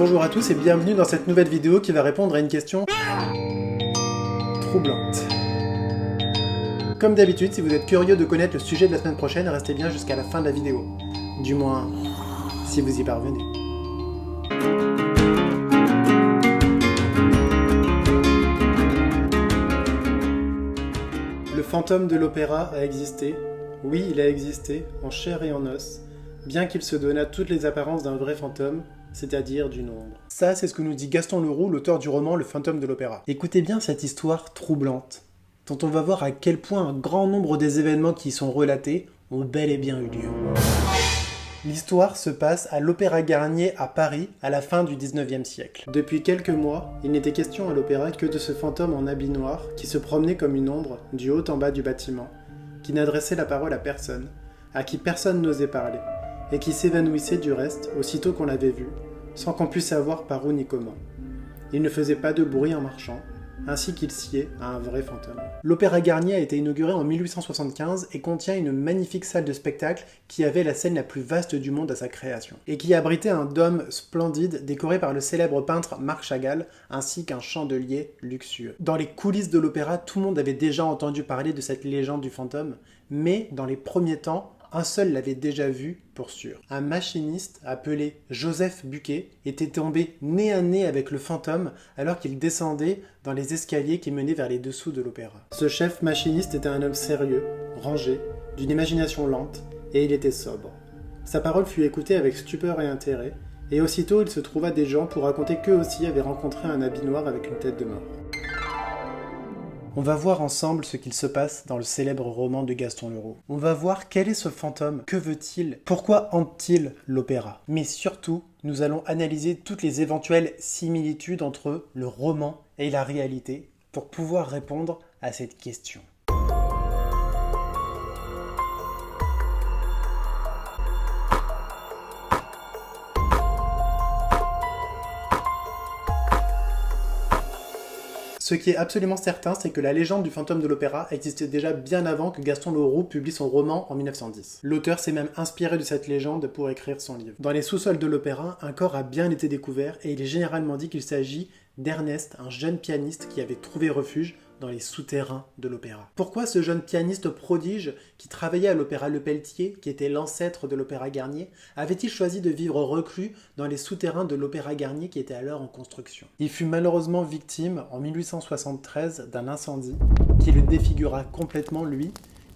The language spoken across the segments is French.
Bonjour à tous et bienvenue dans cette nouvelle vidéo qui va répondre à une question troublante. Comme d'habitude, si vous êtes curieux de connaître le sujet de la semaine prochaine, restez bien jusqu'à la fin de la vidéo. Du moins, si vous y parvenez. Le fantôme de l'opéra a existé. Oui, il a existé, en chair et en os, bien qu'il se donnât toutes les apparences d'un vrai fantôme, c'est-à-dire d'une ombre. Ça, c'est ce que nous dit Gaston Leroux, l'auteur du roman Le fantôme de l'opéra. Écoutez bien cette histoire troublante, dont on va voir à quel point un grand nombre des événements qui y sont relatés ont bel et bien eu lieu. L'histoire se passe à l'Opéra Garnier à Paris, à la fin du 19e siècle. Depuis quelques mois, il n'était question à l'opéra que de ce fantôme en habit noir qui se promenait comme une ombre du haut en bas du bâtiment, qui n'adressait la parole à personne, à qui personne n'osait parler, et qui s'évanouissait du reste aussitôt qu'on l'avait vu, sans qu'on puisse savoir par où ni comment. Il ne faisait pas de bruit en marchant, ainsi qu'il sied à un vrai fantôme. L'Opéra Garnier a été inauguré en 1875 et contient une magnifique salle de spectacle qui avait la scène la plus vaste du monde à sa création, et qui abritait un dôme splendide décoré par le célèbre peintre Marc Chagall, ainsi qu'un chandelier luxueux. Dans les coulisses de l'opéra, tout le monde avait déjà entendu parler de cette légende du fantôme, mais dans les premiers temps, un seul l'avait déjà vu, pour sûr. Un machiniste appelé Joseph Buquet était tombé nez à nez avec le fantôme alors qu'il descendait dans les escaliers qui menaient vers les dessous de l'opéra. Ce chef machiniste était un homme sérieux, rangé, d'une imagination lente, et il était sobre. Sa parole fut écoutée avec stupeur et intérêt, et aussitôt il se trouva des gens pour raconter qu'eux aussi avaient rencontré un habit noir avec une tête de mort. On va voir ensemble ce qu'il se passe dans le célèbre roman de Gaston Leroux. On va voir quel est ce fantôme, que veut-il, pourquoi hante-t-il l'opéra. Mais surtout, nous allons analyser toutes les éventuelles similitudes entre le roman et la réalité pour pouvoir répondre à cette question. Ce qui est absolument certain, c'est que la légende du fantôme de l'opéra existait déjà bien avant que Gaston Leroux publie son roman en 1910. L'auteur s'est même inspiré de cette légende pour écrire son livre. Dans les sous-sols de l'opéra, un corps a bien été découvert et il est généralement dit qu'il s'agit d'Ernest, un jeune pianiste qui avait trouvé refuge dans les souterrains de l'opéra. Pourquoi ce jeune pianiste prodige qui travaillait à l'opéra Le Pelletier, qui était l'ancêtre de l'Opéra Garnier, avait-il choisi de vivre reclus dans les souterrains de l'Opéra Garnier qui était alors en construction? Il fut malheureusement victime en 1873 d'un incendie qui le défigura complètement lui,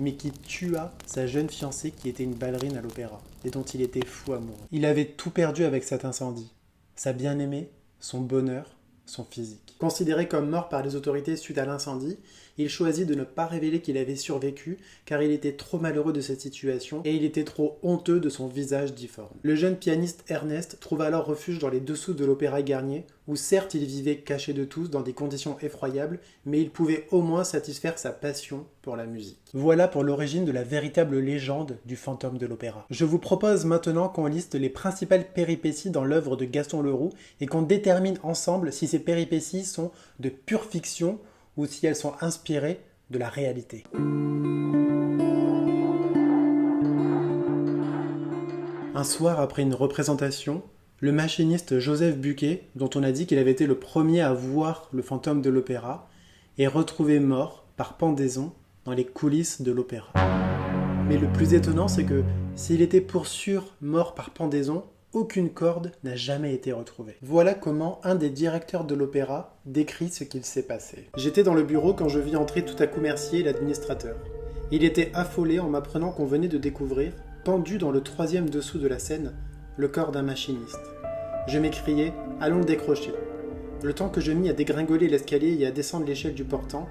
mais qui tua sa jeune fiancée qui était une ballerine à l'opéra et dont il était fou amoureux. Il avait tout perdu avec cet incendie, sa bien-aimée, son bonheur, son physique. Considéré comme mort par les autorités suite à l'incendie, il choisit de ne pas révéler qu'il avait survécu car il était trop malheureux de cette situation et il était trop honteux de son visage difforme. Le jeune pianiste Ernest trouva alors refuge dans les dessous de l'Opéra Garnier où certes il vivait caché de tous dans des conditions effroyables, mais il pouvait au moins satisfaire sa passion pour la musique. Voilà pour l'origine de la véritable légende du fantôme de l'opéra. Je vous propose maintenant qu'on liste les principales péripéties dans l'œuvre de Gaston Leroux et qu'on détermine ensemble si ces péripéties sont de pure fiction ou si elles sont inspirées de la réalité. Un soir après une représentation, le machiniste Joseph Buquet, dont on a dit qu'il avait été le premier à voir le fantôme de l'opéra, est retrouvé mort par pendaison dans les coulisses de l'opéra. Mais le plus étonnant, c'est que s'il était pour sûr mort par pendaison, aucune corde n'a jamais été retrouvée. Voilà comment un des directeurs de l'opéra décrit ce qu'il s'est passé. J'étais dans le bureau quand je vis entrer tout à coup Mercier, l'administrateur. Il était affolé en m'apprenant qu'on venait de découvrir, pendu dans le 3e dessous de la scène, le corps d'un machiniste. Je m'écriai « Allons le décrocher ». Le temps que je mis à dégringoler l'escalier et à descendre l'échelle du portant,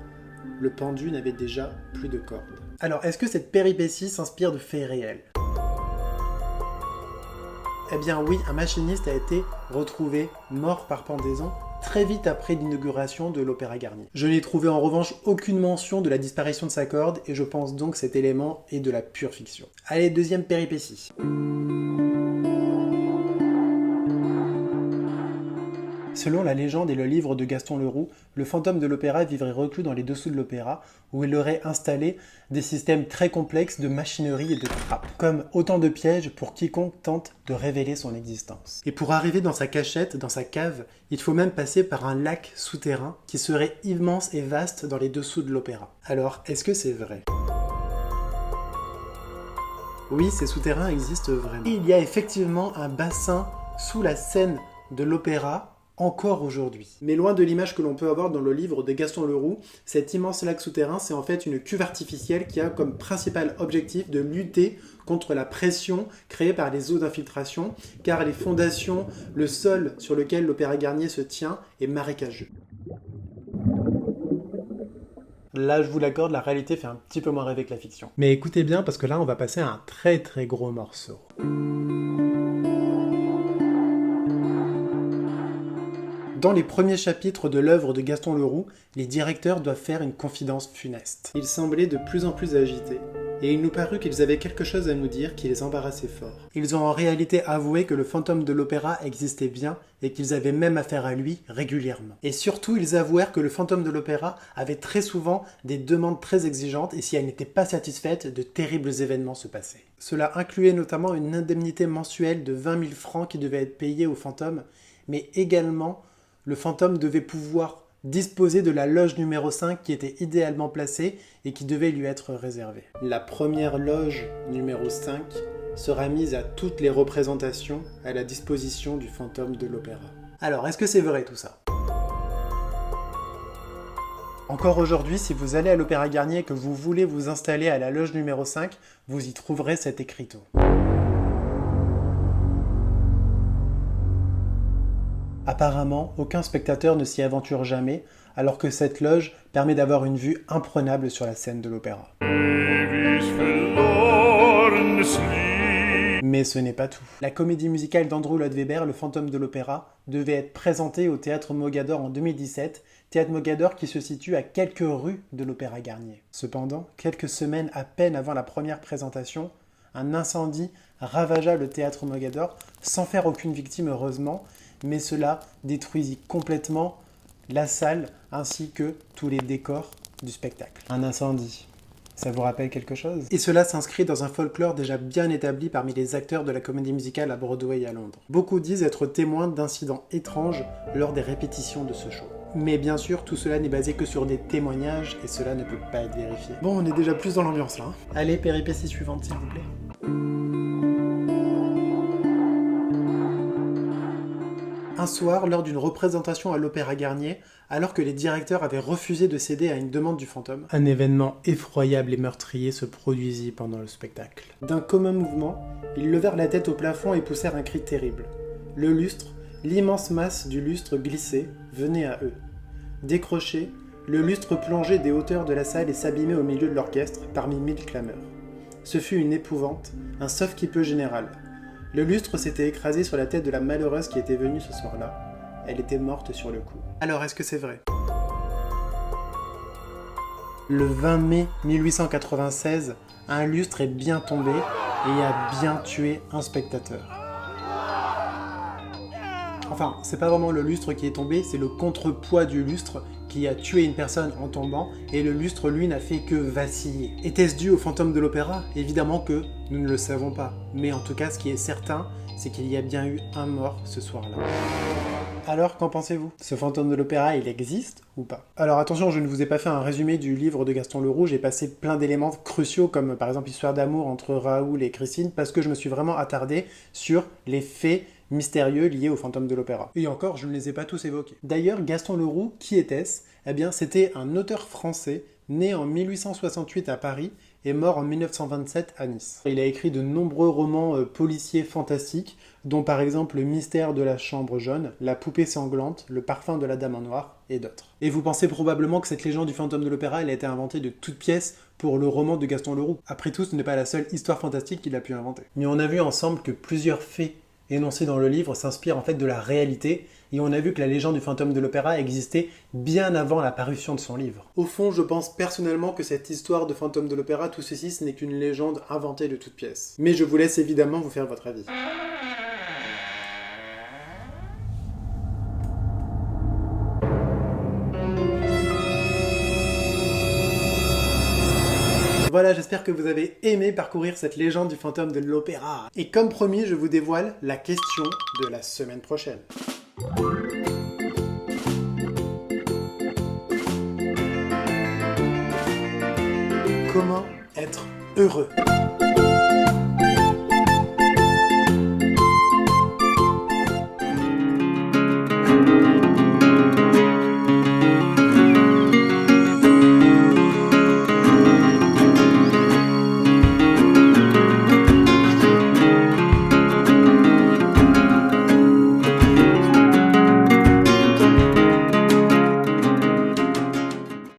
le pendu n'avait déjà plus de corde. Alors, est-ce que cette péripétie s'inspire de faits réels ? Eh bien oui, un machiniste a été retrouvé mort par pendaison très vite après l'inauguration de l'Opéra Garnier. Je n'ai trouvé en revanche aucune mention de la disparition de sa corde et je pense donc que cet élément est de la pure fiction. Allez, deuxième péripétie. Selon la légende et le livre de Gaston Leroux, le fantôme de l'opéra vivrait reclus dans les dessous de l'opéra, où il aurait installé des systèmes très complexes de machinerie et de trappes, comme autant de pièges pour quiconque tente de révéler son existence. Et pour arriver dans sa cachette, dans sa cave, il faut même passer par un lac souterrain qui serait immense et vaste dans les dessous de l'opéra. Alors, est-ce que c'est vrai ? Oui, ces souterrains existent vraiment. Il y a effectivement un bassin sous la scène de l'opéra, encore aujourd'hui. Mais loin de l'image que l'on peut avoir dans le livre de Gaston Leroux, cet immense lac souterrain, c'est en fait une cuve artificielle qui a comme principal objectif de lutter contre la pression créée par les eaux d'infiltration, car les fondations, le sol sur lequel l'Opéra Garnier se tient est marécageux. Là, je vous l'accorde, la réalité fait un petit peu moins rêver que la fiction. Mais écoutez bien, parce que là, on va passer à un très très gros morceau. Dans les premiers chapitres de l'œuvre de Gaston Leroux, les directeurs doivent faire une confidence funeste. Ils semblaient de plus en plus agités, et il nous parut qu'ils avaient quelque chose à nous dire qui les embarrassait fort. Ils ont en réalité avoué que le fantôme de l'opéra existait bien, et qu'ils avaient même affaire à lui régulièrement. Et surtout, ils avouèrent que le fantôme de l'opéra avait très souvent des demandes très exigeantes, et si elles n'étaient pas satisfaites, de terribles événements se passaient. Cela incluait notamment une indemnité mensuelle de 20 000 francs qui devait être payée au fantôme, mais également le fantôme devait pouvoir disposer de la loge numéro 5 qui était idéalement placée et qui devait lui être réservée. La première loge numéro 5 sera mise à toutes les représentations à la disposition du fantôme de l'opéra. Alors, est-ce que c'est vrai tout ça ? Encore aujourd'hui, si vous allez à l'Opéra Garnier et que vous voulez vous installer à la loge numéro 5, vous y trouverez cet écriteau. Apparemment, aucun spectateur ne s'y aventure jamais, alors que cette loge permet d'avoir une vue imprenable sur la scène de l'opéra. Mais ce n'est pas tout. La comédie musicale d'Andrew Lloyd Webber, Le fantôme de l'opéra, devait être présentée au Théâtre Mogador en 2017, Théâtre Mogador qui se situe à quelques rues de l'Opéra Garnier. Cependant, quelques semaines à peine avant la première présentation, un incendie ravagea le Théâtre Mogador, sans faire aucune victime heureusement, mais cela détruisit complètement la salle ainsi que tous les décors du spectacle. Un incendie, ça vous rappelle quelque chose ? Et cela s'inscrit dans un folklore déjà bien établi parmi les acteurs de la comédie musicale à Broadway et à Londres. Beaucoup disent être témoins d'incidents étranges lors des répétitions de ce show. Mais bien sûr, tout cela n'est basé que sur des témoignages et cela ne peut pas être vérifié. Bon, on est déjà plus dans l'ambiance là. Allez, péripétie suivante s'il vous plaît. Un soir, lors d'une représentation à l'Opéra Garnier, alors que les directeurs avaient refusé de céder à une demande du fantôme, un événement effroyable et meurtrier se produisit pendant le spectacle. D'un commun mouvement, ils levèrent la tête au plafond et poussèrent un cri terrible. Le lustre, l'immense masse du lustre glissait, venait à eux. Décroché, le lustre plongeait des hauteurs de la salle et s'abîmait au milieu de l'orchestre, parmi 1000 clameurs. Ce fut une épouvante, un sauve-qui-peut général. Le lustre s'était écrasé sur la tête de la malheureuse qui était venue ce soir-là. Elle était morte sur le coup. Alors, est-ce que c'est vrai ? Le 20 mai 1896, un lustre est bien tombé et a bien tué un spectateur. Enfin, c'est pas vraiment le lustre qui est tombé, c'est le contrepoids du lustre qui a tué une personne en tombant, et le lustre, lui, n'a fait que vaciller. Était-ce dû au fantôme de l'opéra ? Évidemment que nous ne le savons pas. Mais en tout cas, ce qui est certain, c'est qu'il y a bien eu un mort ce soir-là. Alors, qu'en pensez-vous ? Ce fantôme de l'opéra, il existe ou pas ? Alors attention, je ne vous ai pas fait un résumé du livre de Gaston Leroux, j'ai passé plein d'éléments cruciaux, comme par exemple l'histoire d'amour entre Raoul et Christine, parce que je me suis vraiment attardé sur les faits mystérieux liés au fantôme de l'opéra. Et encore, je ne les ai pas tous évoqués. D'ailleurs, Gaston Leroux, qui était-ce ? Eh bien, c'était un auteur français, né en 1868 à Paris et mort en 1927 à Nice. Il a écrit de nombreux romans policiers fantastiques, dont par exemple Le mystère de la chambre jaune, La poupée sanglante, Le parfum de la dame en noir, et d'autres. Et vous pensez probablement que cette légende du fantôme de l'opéra, elle a été inventée de toutes pièces pour le roman de Gaston Leroux. Après tout, ce n'est pas la seule histoire fantastique qu'il a pu inventer. Mais on a vu ensemble que plusieurs faits énoncés dans le livre s'inspirent en fait de la réalité, et on a vu que la légende du fantôme de l'opéra existait bien avant la parution de son livre. Au fond, je pense personnellement que cette histoire de fantôme de l'opéra, tout ceci, ce n'est qu'une légende inventée de toutes pièces. Mais je vous laisse évidemment vous faire votre avis. Voilà, j'espère que vous avez aimé parcourir cette légende du fantôme de l'opéra. Et comme promis, je vous dévoile la question de la semaine prochaine. Comment être heureux ?